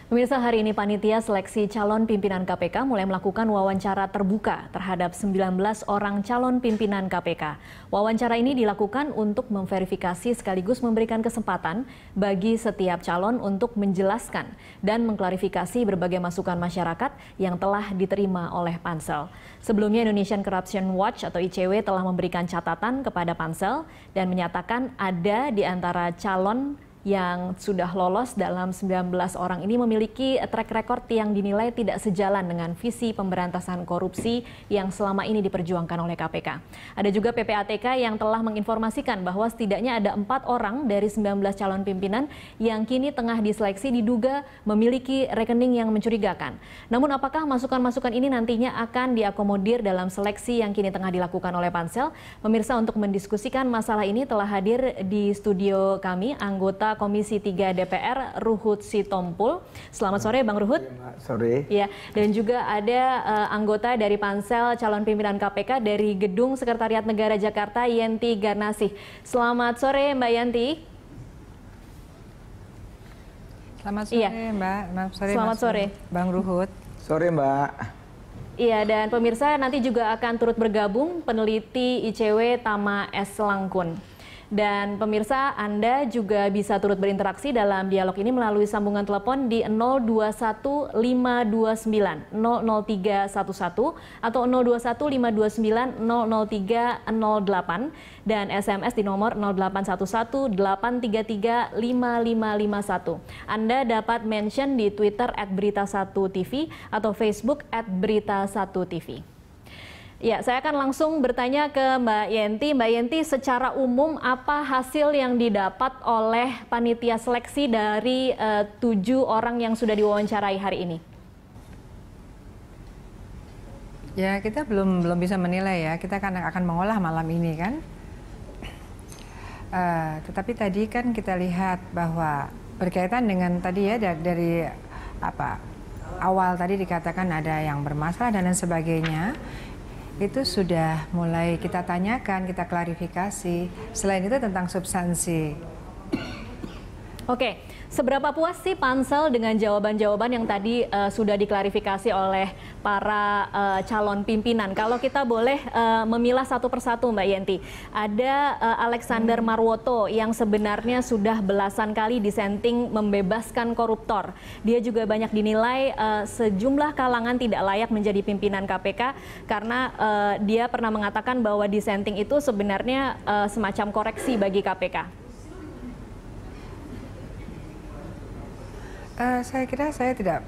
Pemirsa, hari ini panitia seleksi calon pimpinan KPK mulai melakukan wawancara terbuka terhadap 19 orang calon pimpinan KPK. Wawancara ini dilakukan untuk memverifikasi sekaligus memberikan kesempatan bagi setiap calon untuk menjelaskan dan mengklarifikasi berbagai masukan masyarakat yang telah diterima oleh Pansel. Sebelumnya Indonesian Corruption Watch atau ICW telah memberikan catatan kepada Pansel dan menyatakan ada di antara calon yang sudah lolos dalam 19 orang ini memiliki track record yang dinilai tidak sejalan dengan visi pemberantasan korupsi yang selama ini diperjuangkan oleh KPK. Ada juga PPATK yang telah menginformasikan bahwa setidaknya ada 4 orang dari 19 calon pimpinan yang kini tengah diseleksi diduga memiliki rekening yang mencurigakan. Namun apakah masukan-masukan ini nantinya akan diakomodir dalam seleksi yang kini tengah dilakukan oleh Pansel? Pemirsa, untuk mendiskusikan masalah ini telah hadir di studio kami anggota Komisi 3 DPR Ruhut Sitompul. Selamat sore Bang Ruhut. Sore. Ya, dan juga ada anggota dari Pansel calon pimpinan KPK dari Gedung Sekretariat Negara Jakarta, Yenti Garnasih. Selamat sore Mbak Yenti. Selamat sore Mbak. Selamat sore Bang Ruhut. Sore Mbak. Iya, dan pemirsa nanti juga akan turut bergabung peneliti ICW Tama S. Langkun. Dan pemirsa, Anda juga bisa turut berinteraksi dalam dialog ini melalui sambungan telepon di 021 529 00311 atau 021 529 00308 dan SMS di nomor 0811 833 5551. Anda dapat mention di Twitter @berita1tv atau Facebook @berita1tv. Ya, saya akan langsung bertanya ke Mbak Yenti. Mbak Yenti, secara umum apa hasil yang didapat oleh panitia seleksi dari 7 orang yang sudah diwawancarai hari ini? Ya, kita belum bisa menilai ya. Kita akan mengolah malam ini kan. Tetapi tadi kan kita lihat bahwa berkaitan dengan tadi ya dari awal tadi dikatakan ada yang bermasalah dan lain sebagainya. Itu sudah mulai kita tanyakan, kita klarifikasi. Selain itu tentang substansi. Oke, seberapa puas sih Pansel dengan jawaban-jawaban yang tadi sudah diklarifikasi oleh para calon pimpinan? Kalau kita boleh memilah satu persatu Mbak Yenti. Ada Alexander Marwoto yang sebenarnya sudah belasan kali dissenting membebaskan koruptor. Dia juga banyak dinilai sejumlah kalangan tidak layak menjadi pimpinan KPK karena dia pernah mengatakan bahwa dissenting itu sebenarnya semacam koreksi bagi KPK. Saya kira saya tidak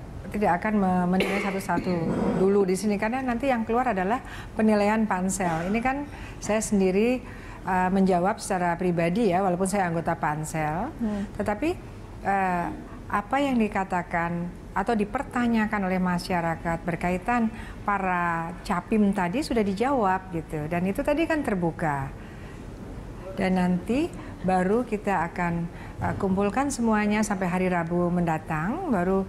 akan menilai satu-satu dulu di sini karena nanti yang keluar adalah penilaian Pansel. Ini kan saya sendiri menjawab secara pribadi ya, walaupun saya anggota Pansel. Tetapi apa yang dikatakan atau dipertanyakan oleh masyarakat berkaitan para capim tadi sudah dijawab gitu, dan itu tadi kan terbuka. Dan nanti baru kita akan kumpulkan semuanya sampai hari Rabu mendatang, baru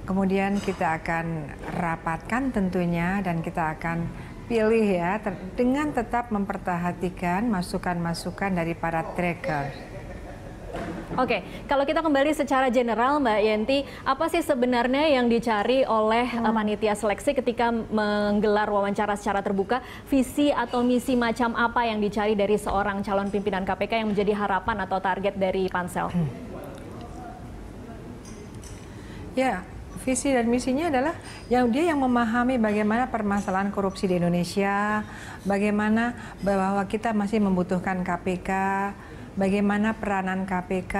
kemudian kita akan rapatkan tentunya dan kita akan pilih ya dengan tetap memperhatikan masukan-masukan dari para tracker. Oke, kalau kita kembali secara general Mbak Yenti, apa sih sebenarnya yang dicari oleh panitia seleksi ketika menggelar wawancara secara terbuka? Visi atau misi macam apa yang dicari dari seorang calon pimpinan KPK yang menjadi harapan atau target dari Pansel? Ya, visi dan misinya adalah dia yang memahami bagaimana permasalahan korupsi di Indonesia, bagaimana bahwa kita masih membutuhkan KPK, bagaimana peranan KPK,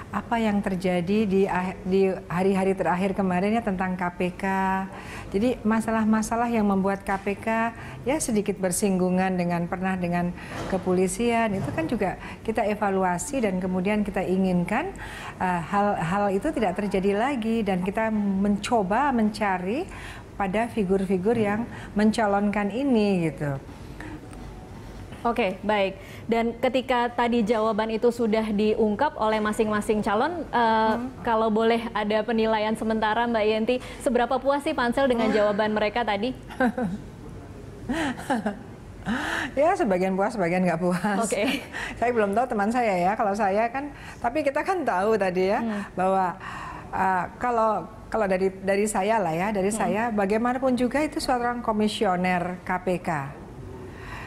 apa yang terjadi di hari-hari terakhir kemarin ya tentang KPK. Jadi masalah-masalah yang membuat KPK ya sedikit bersinggungan dengan kepolisian, itu kan juga kita evaluasi dan kemudian kita inginkan hal itu tidak terjadi lagi, dan kita mencoba mencari pada figur-figur yang mencalonkan ini gitu. Oke, baik. Dan ketika tadi jawaban itu sudah diungkap oleh masing-masing calon, kalau boleh ada penilaian sementara Mbak Yenti, seberapa puas sih Pansel dengan jawaban mereka tadi? Ya, sebagian puas, sebagian nggak puas. Oke. Saya belum tahu teman saya ya, kalau saya kan, tapi kita kan tahu tadi ya bahwa Kalau dari saya lah ya, dari saya bagaimanapun juga itu seorang komisioner KPK.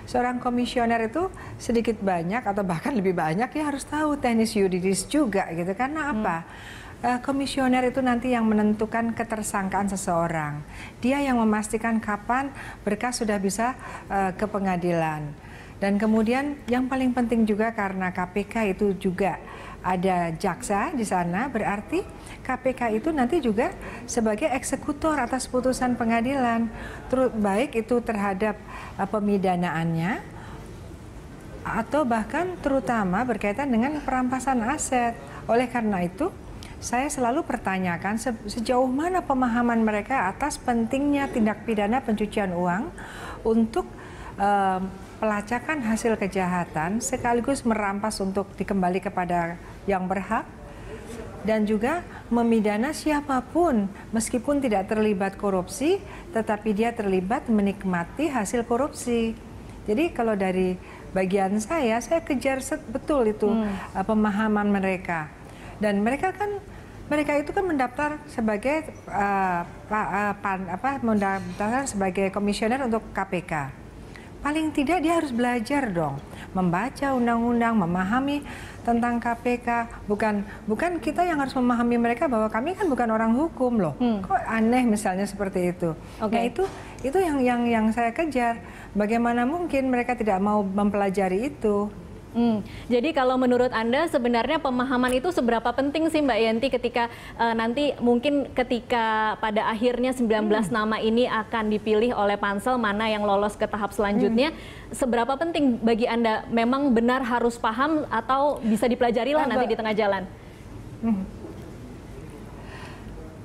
Seorang komisioner itu sedikit banyak atau bahkan lebih banyak ya harus tahu teknis yuridis juga gitu. Karena apa? Komisioner itu nanti yang menentukan ketersangkaan seseorang. Dia yang memastikan kapan berkas sudah bisa ke pengadilan. Dan kemudian yang paling penting juga karena KPK itu juga ada jaksa di sana, berarti KPK itu nanti juga sebagai eksekutor atas putusan pengadilan, baik itu terhadap pemidanaannya atau bahkan terutama berkaitan dengan perampasan aset. Oleh karena itu, saya selalu pertanyakan sejauh mana pemahaman mereka atas pentingnya tindak pidana pencucian uang untuk pelacakan hasil kejahatan sekaligus merampas untuk dikembali kepada yang berhak dan juga memidana siapapun meskipun tidak terlibat korupsi tetapi dia terlibat menikmati hasil korupsi. Jadi kalau dari bagian saya kejar betul itu pemahaman mereka. Dan mereka itu kan mendaftar sebagai mendaftar sebagai komisioner untuk KPK. Paling tidak dia harus belajar dong, membaca undang-undang, memahami tentang KPK. Bukan kita yang harus memahami mereka bahwa kami kan bukan orang hukum loh. Kok aneh misalnya seperti itu. Nah itu yang saya kejar. Bagaimana mungkin mereka tidak mau mempelajari itu? Jadi kalau menurut Anda sebenarnya pemahaman itu seberapa penting sih Mbak Yenti ketika nanti mungkin ketika pada akhirnya 19 nama ini akan dipilih oleh pansel mana yang lolos ke tahap selanjutnya, seberapa penting bagi Anda memang benar harus paham atau bisa dipelajari lah nanti di tengah jalan?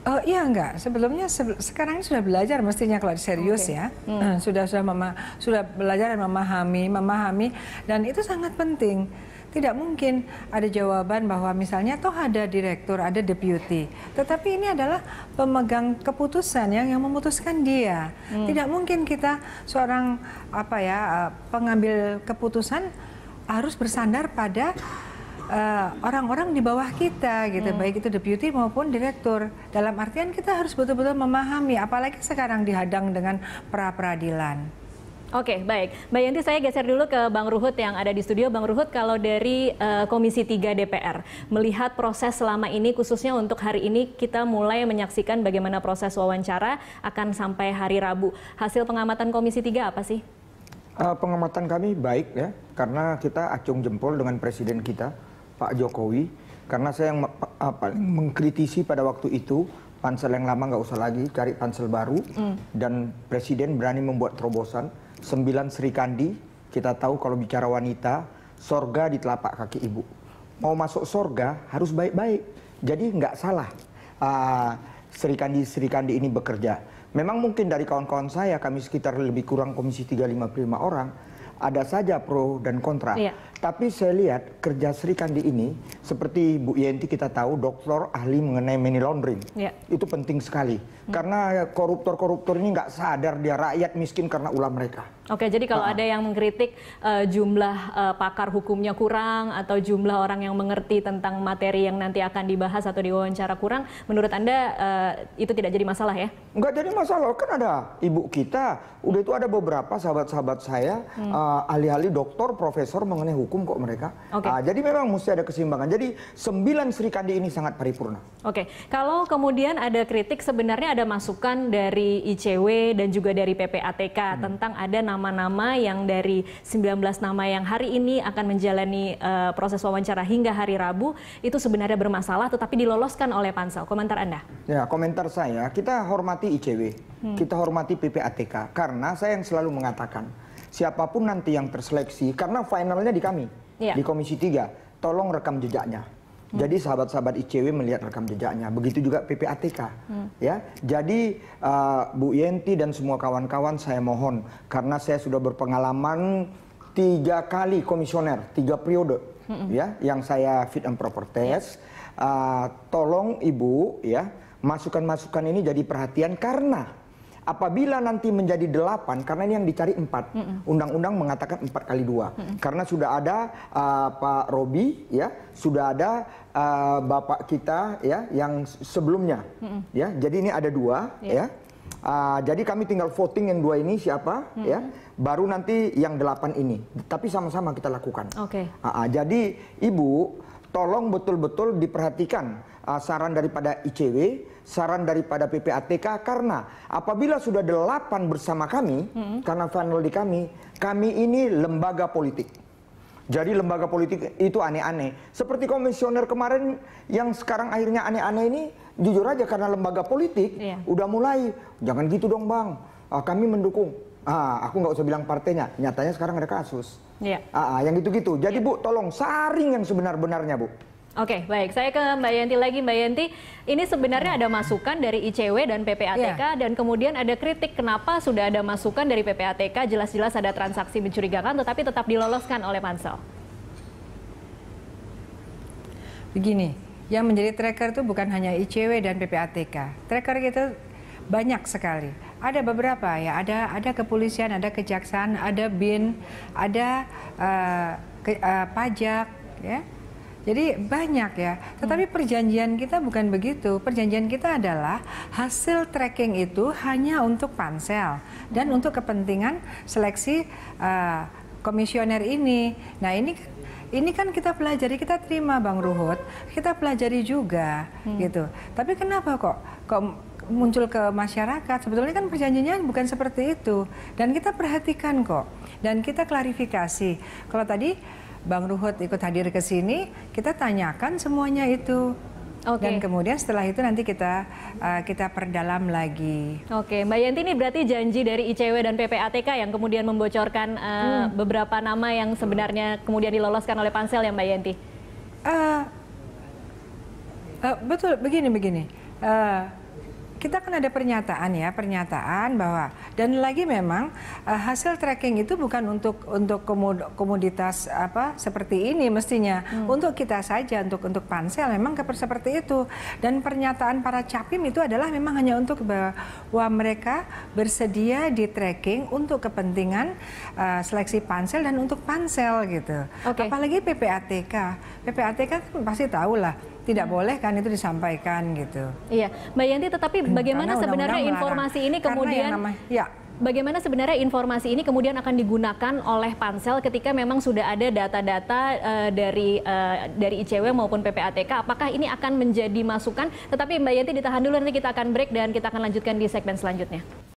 Iya enggak, sebelumnya sekarang ini sudah belajar mestinya kalau serius ya. Sudah belajar dan memahami dan itu sangat penting. Tidak mungkin ada jawaban bahwa misalnya toh ada direktur, ada deputy. Tetapi ini adalah pemegang keputusan yang memutuskan dia. Tidak mungkin kita seorang pengambil keputusan harus bersandar pada orang-orang di bawah kita gitu, baik itu deputy maupun direktur. Dalam artian kita harus betul-betul memahami, apalagi sekarang dihadang dengan pra-peradilan. Oke, baik. Mbak Yenti, saya geser dulu ke Bang Ruhut yang ada di studio. Bang Ruhut, kalau dari Komisi 3 DPR, melihat proses selama ini, khususnya untuk hari ini, kita mulai menyaksikan bagaimana proses wawancara akan sampai hari Rabu. Hasil pengamatan Komisi 3 apa sih? Pengamatan kami baik ya, karena kita acung jempol dengan Presiden kita, Pak Jokowi, karena saya yang paling mengkritisi pada waktu itu pansel yang lama nggak usah lagi, cari pansel baru, dan Presiden berani membuat terobosan 9 Sri Kandi. Kita tahu kalau bicara wanita, sorga di telapak kaki ibu. Mau masuk sorga harus baik-baik, jadi nggak salah Sri Kandi ini bekerja. Memang mungkin dari kawan-kawan saya, kami sekitar lebih kurang Komisi 3 55 orang, ada saja pro dan kontra. Tapi saya lihat kerja Sri Kandi ini, seperti Bu Yenti kita tahu, dokter ahli mengenai money laundering. Itu penting sekali. Karena koruptor-koruptor ini nggak sadar dia rakyat miskin karena ulah mereka. Oke, jadi kalau ada yang mengkritik jumlah pakar hukumnya kurang atau jumlah orang yang mengerti tentang materi yang nanti akan dibahas atau diwawancara kurang, menurut Anda itu tidak jadi masalah ya? Nggak jadi masalah, kan ada ibu kita, udah itu ada beberapa sahabat-sahabat saya, ahli-ahli doktor, profesor mengenai hukum kok mereka. Jadi memang mesti ada keseimbangan. Jadi 9 Sri Kandi ini sangat paripurna. Oke, kalau kemudian ada kritik, sebenarnya ada masukan dari ICW dan juga dari PPATK tentang ada nama-nama yang dari 19 nama yang hari ini akan menjalani proses wawancara hingga hari Rabu, itu sebenarnya bermasalah tetapi diloloskan oleh pansel. Komentar Anda? Ya, komentar saya, kita hormati ICW, kita hormati PPATK, karena saya yang selalu mengatakan, siapapun nanti yang terseleksi, karena finalnya di kami, di Komisi 3, tolong rekam jejaknya. Jadi sahabat-sahabat ICW melihat rekam jejaknya, begitu juga PPATK. Ya, jadi Bu Yenti dan semua kawan-kawan saya mohon, karena saya sudah berpengalaman 3 kali komisioner, 3 periode, ya, yang saya fit and proper test. Tolong Ibu, ya, masukan-masukan ini jadi perhatian karena apabila nanti menjadi 8, karena ini yang dicari 4, undang-undang mengatakan 4 kali 2, karena sudah ada Pak Robi, ya, sudah ada Bapak kita, ya, yang sebelumnya, ya, jadi ini ada 2, ya. Jadi kami tinggal voting yang 2 ini siapa, ya, baru nanti yang 8 ini, tapi sama-sama kita lakukan. Jadi Ibu, tolong betul-betul diperhatikan saran daripada ICW, saran daripada PPATK, karena apabila sudah 8 bersama kami, karena final di kami ini lembaga politik. Jadi lembaga politik itu aneh-aneh. Seperti komisioner kemarin yang sekarang akhirnya aneh-aneh ini, jujur aja karena lembaga politik, udah mulai, jangan gitu dong Bang, kami mendukung. Aku nggak usah bilang partainya, nyatanya sekarang ada kasus. Yang gitu-gitu. Jadi Bu, tolong saring yang sebenar-benarnya Bu. Oke, baik. Saya ke Mbak Yanti lagi. Mbak Yanti, ini sebenarnya ada masukan dari ICW dan PPATK, dan kemudian ada kritik kenapa sudah ada masukan dari PPATK, jelas-jelas ada transaksi mencurigakan, tetapi tetap diloloskan oleh pansel. Begini, yang menjadi tracker itu bukan hanya ICW dan PPATK. Tracker itu banyak sekali. Ada beberapa ya, ada kepolisian, ada kejaksaan, ada BIN, ada pajak, ya. Jadi banyak ya, tetapi perjanjian kita bukan begitu. Perjanjian kita adalah hasil tracking itu hanya untuk pansel dan untuk kepentingan seleksi komisioner ini. Nah ini kan kita pelajari, kita terima Bang Ruhut, kita pelajari juga gitu. Tapi kenapa kok muncul ke masyarakat? Sebetulnya kan perjanjiannya bukan seperti itu. Dan kita perhatikan kok, dan kita klarifikasi. Kalau tadi Bang Ruhut ikut hadir ke sini, kita tanyakan semuanya itu. Dan kemudian setelah itu nanti kita perdalam lagi. Mbak Yanti, ini berarti janji dari ICW dan PPATK yang kemudian membocorkan beberapa nama yang sebenarnya kemudian diloloskan oleh pansel ya Mbak Yanti? Betul, begini. Kita kan ada pernyataan bahwa, dan lagi memang hasil tracking itu bukan untuk komoditas seperti ini mestinya, untuk kita saja, untuk pansel memang seperti itu. Dan pernyataan para capim itu adalah memang hanya untuk bahwa mereka bersedia di tracking untuk kepentingan seleksi pansel dan untuk pansel gitu. Apalagi PPATK kan pasti tahu lah, tidak boleh kan itu disampaikan gitu. Iya, Mbak Yanti, tetapi bagaimana sebenarnya informasi ini kemudian bagaimana sebenarnya informasi ini kemudian akan digunakan oleh pansel ketika memang sudah ada data-data dari ICW maupun PPATK? Apakah ini akan menjadi masukan? Tetapi Mbak Yanti ditahan dulu, nanti kita akan break dan kita akan lanjutkan di segmen selanjutnya.